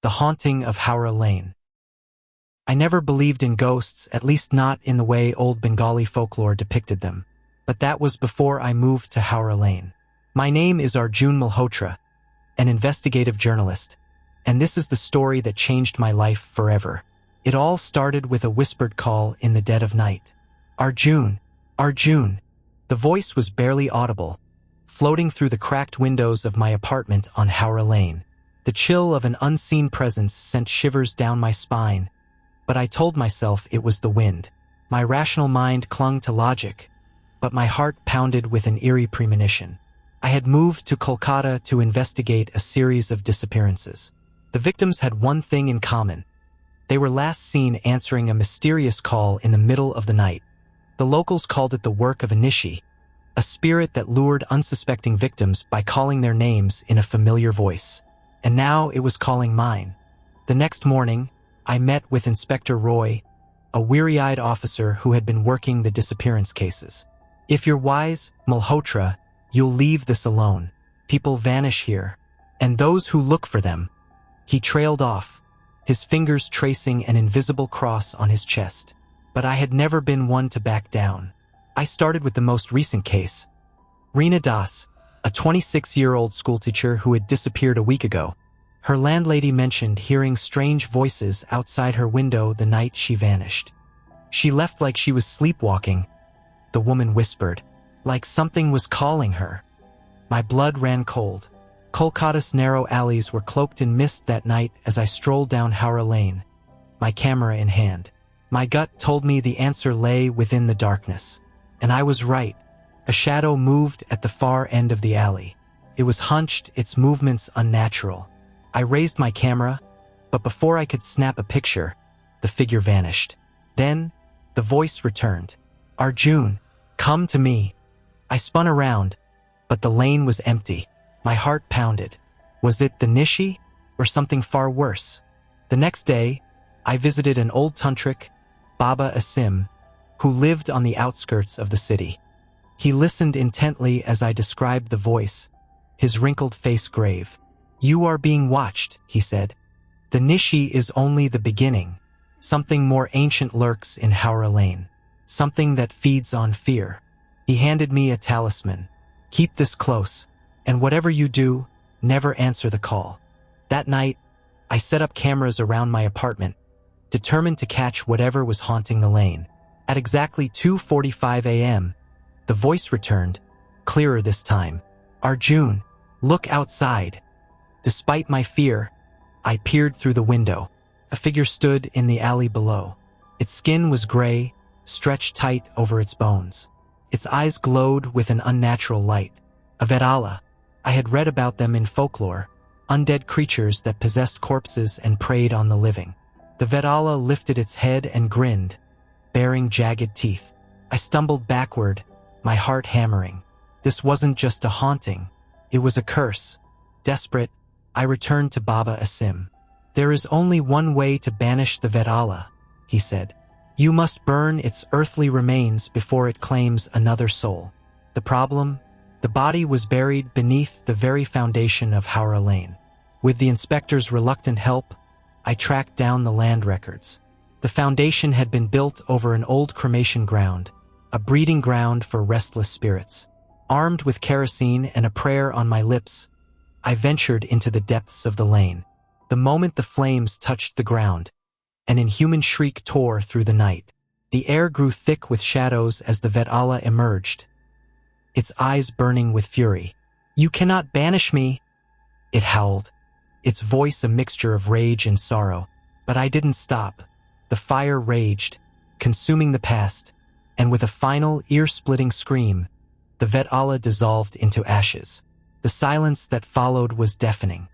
The Haunting of Howrah Lane. I never believed in ghosts, at least not in the way old Bengali folklore depicted them. But that was before I moved to Howrah Lane. My name is Arjun Malhotra, an investigative journalist, and this is the story that changed my life forever. It all started with a whispered call in the dead of night. Arjun, Arjun. The voice was barely audible, floating through the cracked windows of my apartment on Howrah Lane. The chill of an unseen presence sent shivers down my spine, but I told myself it was the wind. My rational mind clung to logic, but my heart pounded with an eerie premonition. I had moved to Kolkata to investigate a series of disappearances. The victims had one thing in common. They were last seen answering a mysterious call in the middle of the night. The locals called it the work of a nishi, a spirit that lured unsuspecting victims by calling their names in a familiar voice. And now it was calling mine. The next morning, I met with Inspector Roy, a weary-eyed officer who had been working the disappearance cases. If you're wise, Malhotra, you'll leave this alone. People vanish here, and those who look for them. He trailed off, his fingers tracing an invisible cross on his chest. But I had never been one to back down. I started with the most recent case. Reena Das, a 26-year-old schoolteacher who had disappeared a week ago. Her landlady mentioned hearing strange voices outside her window the night she vanished. She left like she was sleepwalking, the woman whispered, like something was calling her. My blood ran cold. Kolkata's narrow alleys were cloaked in mist that night as I strolled down Howrah Lane, my camera in hand. My gut told me the answer lay within the darkness. And I was right. A shadow moved at the far end of the alley. It was hunched, its movements unnatural. I raised my camera, but before I could snap a picture, the figure vanished. Then, the voice returned. Arjun, come to me. I spun around, but the lane was empty. My heart pounded. Was it the nishi, or something far worse? The next day, I visited an old tantric, Baba Asim, who lived on the outskirts of the city. He listened intently as I described the voice, his wrinkled face grave. You are being watched, he said. The nishi is only the beginning. Something more ancient lurks in Howrah Lane. Something that feeds on fear. He handed me a talisman. Keep this close, and whatever you do, never answer the call. That night, I set up cameras around my apartment, determined to catch whatever was haunting the lane. At exactly 2:45 a.m., the voice returned, clearer this time. Arjun, look outside. Despite my fear, I peered through the window. A figure stood in the alley below. Its skin was gray, stretched tight over its bones. Its eyes glowed with an unnatural light. A Vedala. I had read about them in folklore, undead creatures that possessed corpses and preyed on the living. The Vedala lifted its head and grinned, baring jagged teeth. I stumbled backward, my heart hammering. This wasn't just a haunting, it was a curse. Desperate, I returned to Baba Asim. There is only one way to banish the Vedala, he said. You must burn its earthly remains before it claims another soul. The problem? The body was buried beneath the very foundation of Howrah Lane. With the inspector's reluctant help, I tracked down the land records. The foundation had been built over an old cremation ground, a breeding ground for restless spirits. Armed with kerosene and a prayer on my lips, I ventured into the depths of the lane. The moment the flames touched the ground, an inhuman shriek tore through the night. The air grew thick with shadows as the Vedala emerged, its eyes burning with fury. You cannot banish me, it howled, its voice a mixture of rage and sorrow. But I didn't stop. The fire raged, consuming the past, and with a final ear-splitting scream, the Vedala dissolved into ashes. The silence that followed was deafening.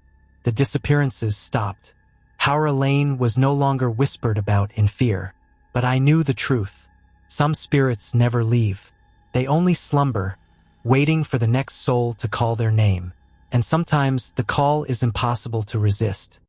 The disappearances stopped. Howrah Lane was no longer whispered about in fear, but I knew the truth. Some spirits never leave. They only slumber, waiting for the next soul to call their name. And sometimes the call is impossible to resist.